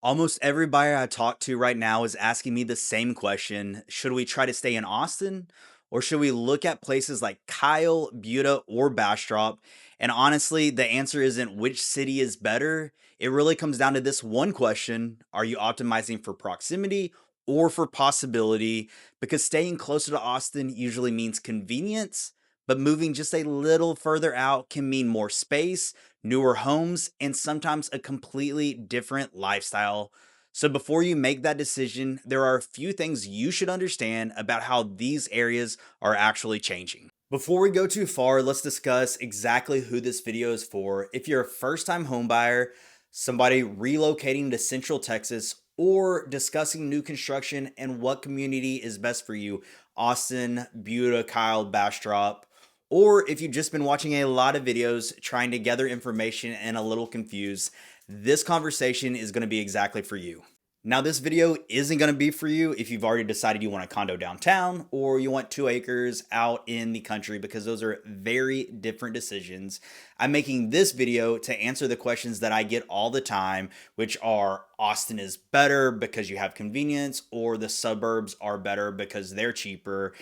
Almost every buyer I talk to right now is asking me the same question. Should we try to stay in Austin or should we look at places like Kyle, Buda, or Bastrop? And honestly, the answer isn't which city is better. It really comes down to this one question. Are you optimizing for proximity or for possibility? Because staying closer to Austin usually means convenience, but moving just a little further out can mean more space, newer homes, and sometimes a completely different lifestyle. So, before you make that decision, there are a few things you should understand about how these areas are actually changing. Before we go too far, let's discuss exactly who this video is for. If you're a first time homebuyer, somebody relocating to Central Texas, or discussing new construction and what community is best for you, Austin, Buda, Kyle, Bastrop, or if you've just been watching a lot of videos trying to gather information and a little confused, this conversation is going to be exactly for you. Now, this video isn't going to be for you if you've already decided you want a condo downtown or you want 2 acres out in the country, because those are very different decisions. I'm making this video to answer the questions that I get all the time, which are Austin is better because you have convenience, or the suburbs are better because they're cheaper.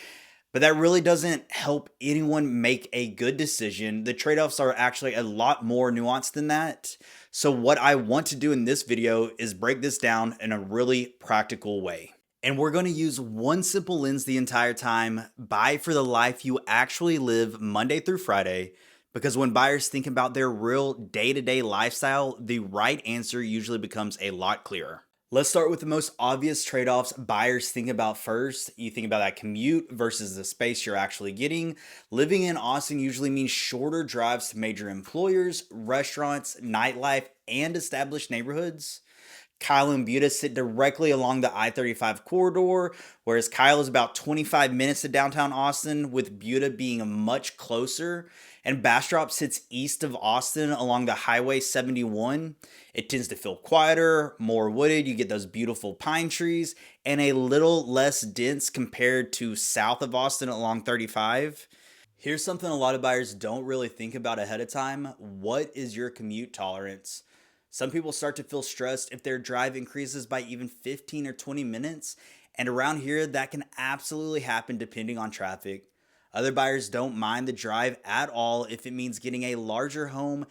But that really doesn't help anyone make a good decision. The trade offs are actually a lot more nuanced than that. So, what I want to do in this video is break this down in a really practical way. And we're going to use one simple lens the entire time: buy for the life you actually live Monday through Friday. Because when buyers think about their real day to day lifestyle, the right answer usually becomes a lot clearer. Let's start with the most obvious trade offs buyers think about first. You think about that commute versus the space you're actually getting. Living in Austin usually means shorter drives to major employers, restaurants, nightlife, and established neighborhoods. Kyle and Buda sit directly along the I-35 corridor, whereas Kyle is about 25 minutes to downtown Austin, with Buda being much closer. And Bastrop sits east of Austin along the Highway 71. It tends to feel quieter, more wooded. You get those beautiful pine trees, and a little less dense compared to south of Austin along 35. Here's something a lot of buyers don't really think about ahead of time. What is your commute tolerance? Some people start to feel stressed if their drive increases by even 15 or 20 minutes. And around here, that can absolutely happen depending on traffic. Other buyers don't mind the drive at all if it means getting a larger home,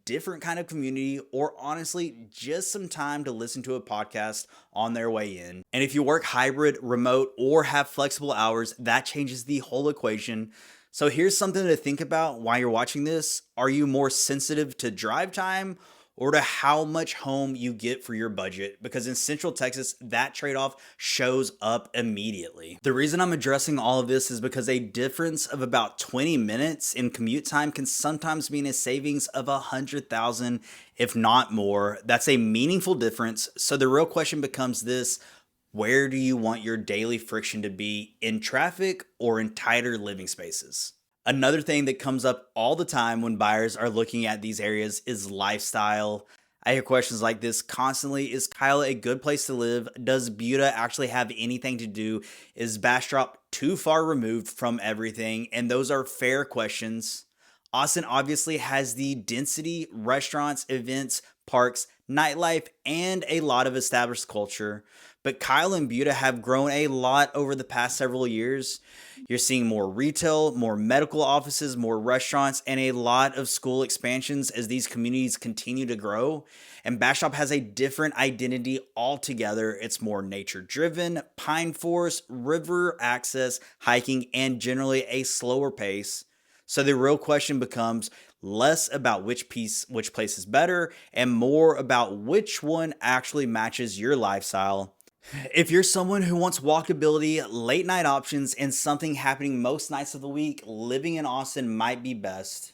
different kind of community, or honestly, just some time to listen to a podcast on their way in. And if you work hybrid, remote, or have flexible hours, that changes the whole equation. So here's something to think about while you're watching this. Are you more sensitive to drive time or to how much home you get for your budget? Because in Central Texas, that trade-off shows up immediately. The reason I'm addressing all of this is because a difference of about 20 minutes in commute time can sometimes mean a savings of $100,000, if not more. That's a meaningful difference. So the real question becomes this: where do you want your daily friction to be, in traffic or in tighter living spaces? Another thing that comes up all the time when buyers are looking at these areas is lifestyle. I hear questions like this constantly. Is Kyle a good place to live? Does Buda actually have anything to do? Is Bastrop too far removed from everything? And those are fair questions. Austin obviously has the density, restaurants, events, parks, nightlife, and a lot of established culture. But Kyle and Buda have grown a lot over the past several years. You're seeing more retail, more medical offices, more restaurants, and a lot of school expansions as these communities continue to grow. And Bastrop has a different identity altogether. It's more nature driven, pine forest, river access, hiking, and generally a slower pace. So the real question becomes less about which place is better, and more about which one actually matches your lifestyle. If you're someone who wants walkability, late night options, and something happening most nights of the week, living in Austin might be best.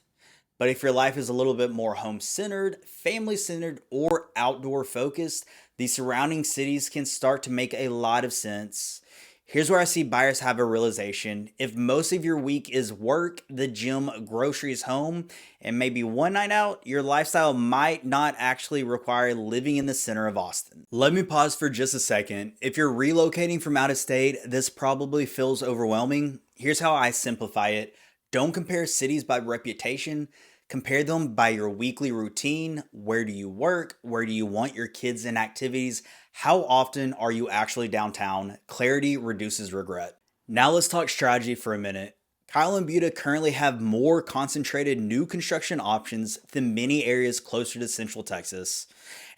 But if your life is a little bit more home centered, family centered, or outdoor focused, the surrounding cities can start to make a lot of sense. Here's where I see buyers have a realization. If most of your week is work, the gym, groceries, home, and maybe one night out, your lifestyle might not actually require living in the center of Austin. Let me pause for just a second. If you're relocating from out of state, this probably feels overwhelming. Here's how I simplify it. Don't compare cities by reputation. Compare them by your weekly routine. Where do you work? Where do you want your kids in activities? How often are you actually downtown? Clarity reduces regret. Now let's talk strategy for a minute. Kyle and Buda currently have more concentrated new construction options than many areas closer to Central Texas.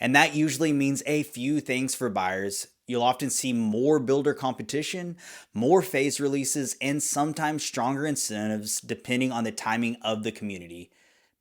And that usually means a few things for buyers. You'll often see more builder competition, more phase releases, and sometimes stronger incentives depending on the timing of the community.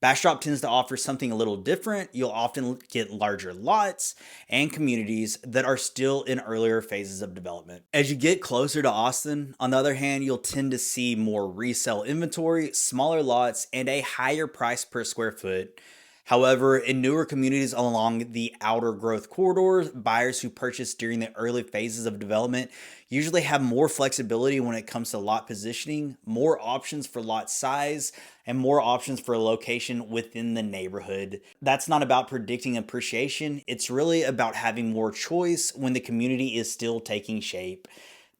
Bastrop tends to offer something a little different. You'll often get larger lots and communities that are still in earlier phases of development. As you get closer to Austin, on the other hand, you'll tend to see more resale inventory, smaller lots, and a higher price per square foot. However, in newer communities along the outer growth corridors, buyers who purchase during the early phases of development usually have more flexibility when it comes to lot positioning, more options for lot size, and more options for location within the neighborhood. That's not about predicting appreciation, it's really about having more choice when the community is still taking shape.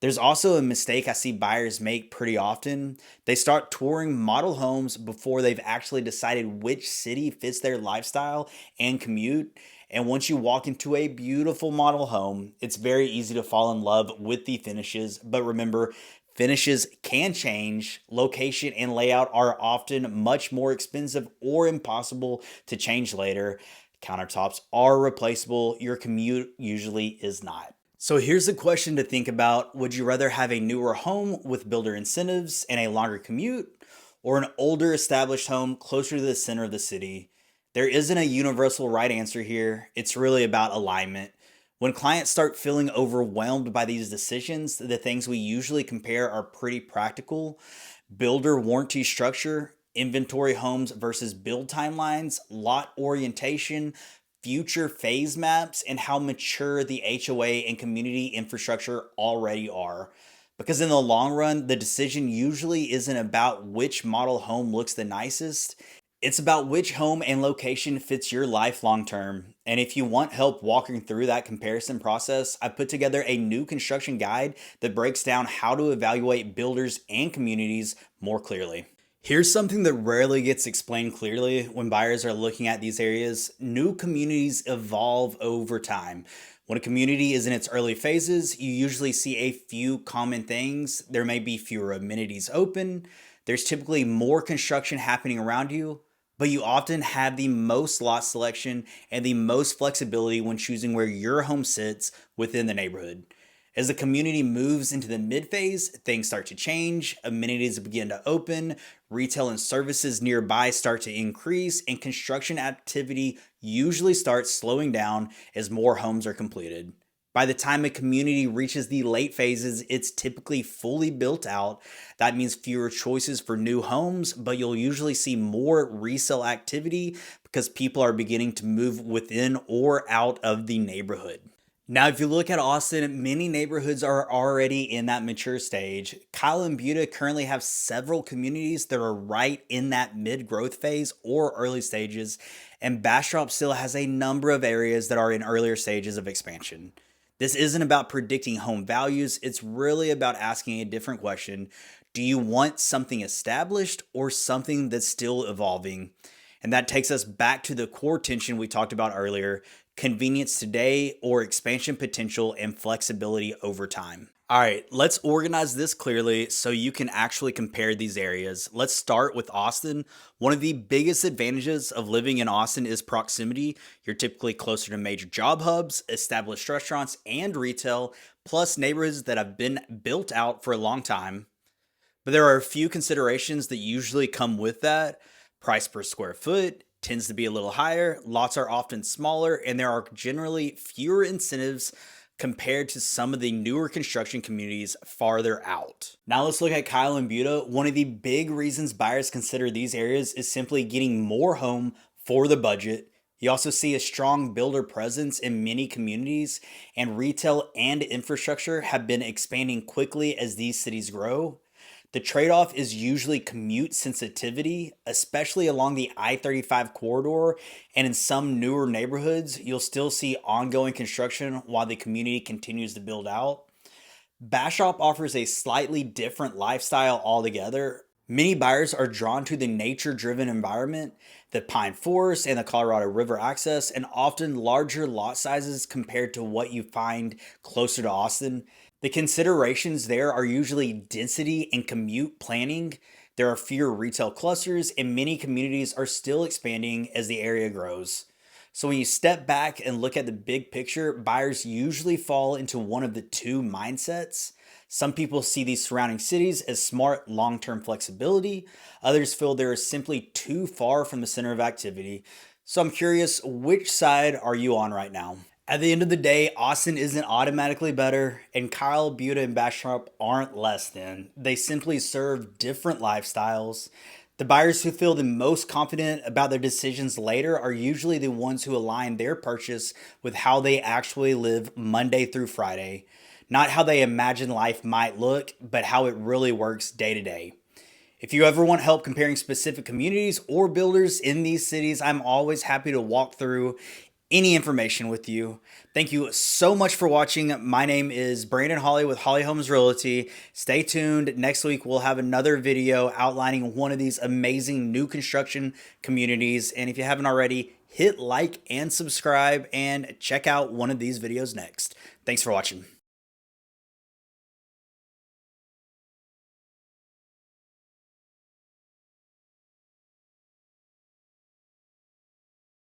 There's also a mistake I see buyers make pretty often. They start touring model homes before they've actually decided which city fits their lifestyle and commute. And once you walk into a beautiful model home, it's very easy to fall in love with the finishes. But remember, finishes can change. Location and layout are often much more expensive or impossible to change later. Countertops are replaceable. Your commute usually is not. So here's a question to think about. Would you rather have a newer home with builder incentives and a longer commute, or an older established home closer to the center of the city? There isn't a universal right answer here. It's really about alignment. When clients start feeling overwhelmed by these decisions, the things we usually compare are pretty practical: builder warranty structure, inventory homes versus build timelines, lot orientation, future phase maps, and how mature the HOA and community infrastructure already are. Because in the long run, the decision usually isn't about which model home looks the nicest. It's about which home and location fits your life long term. And if you want help walking through that comparison process, I put together a new construction guide that breaks down how to evaluate builders and communities more clearly. Here's something that rarely gets explained clearly when buyers are looking at these areas. New communities evolve over time. When a community is in its early phases, you usually see a few common things. There may be fewer amenities open, there's typically more construction happening around you, but you often have the most lot selection and the most flexibility when choosing where your home sits within the neighborhood. As the community moves into the mid phase, things start to change, amenities begin to open, retail and services nearby start to increase, and construction activity usually starts slowing down as more homes are completed. By the time a community reaches the late phases, it's typically fully built out. That means fewer choices for new homes, but you'll usually see more resale activity because people are beginning to move within or out of the neighborhood. Now, if you look at Austin, many neighborhoods are already in that mature stage. Kyle and Buda currently have several communities that are right in that mid growth phase or early stages, and Bastrop still has a number of areas that are in earlier stages of expansion. This isn't about predicting home values, it's really about asking a different question. Do you want something established or something that's still evolving? And that takes us back to the core tension we talked about earlier: convenience today or expansion potential and flexibility over time. All right, let's organize this clearly so you can actually compare these areas. Let's start with Austin. One of the biggest advantages of living in Austin is proximity. You're typically closer to major job hubs, established restaurants, and retail, plus neighborhoods that have been built out for a long time. But there are a few considerations that usually come with that. Price per square foot tends to be a little higher, lots are often smaller, and there are generally fewer incentives compared to some of the newer construction communities farther out. Now let's look at Kyle and Buda. One of the big reasons buyers consider these areas is simply getting more home for the budget. You also see a strong builder presence in many communities, and retail and infrastructure have been expanding quickly as these cities grow. The trade off is usually commute sensitivity, especially along the I-35 corridor, and in some newer neighborhoods, you'll still see ongoing construction while the community continues to build out. Bastrop offers a slightly different lifestyle altogether. Many buyers are drawn to the nature driven environment, the pine forest, and the Colorado River access, and often larger lot sizes compared to what you find closer to Austin. The considerations there are usually density and commute planning. There are fewer retail clusters, and many communities are still expanding as the area grows. So, when you step back and look at the big picture, buyers usually fall into one of the two mindsets. Some people see these surrounding cities as smart long term flexibility, others feel they're simply too far from the center of activity. So, I'm curious, which side are you on right now? At the end of the day, Austin isn't automatically better, and Kyle, Buda, and Bastrop aren't less than. They simply serve different lifestyles. The buyers who feel the most confident about their decisions later are usually the ones who align their purchase with how they actually live Monday through Friday. Not how they imagine life might look, but how it really works day to day. If you ever want help comparing specific communities or builders in these cities, I'm always happy to walk through any information with you. Thank you so much for watching. My name is Brandon Holly with Holly Homes Realty. Stay tuned. Next week, we'll have another video outlining one of these amazing new construction communities. And if you haven't already, hit like and subscribe and check out one of these videos next. Thanks for watching.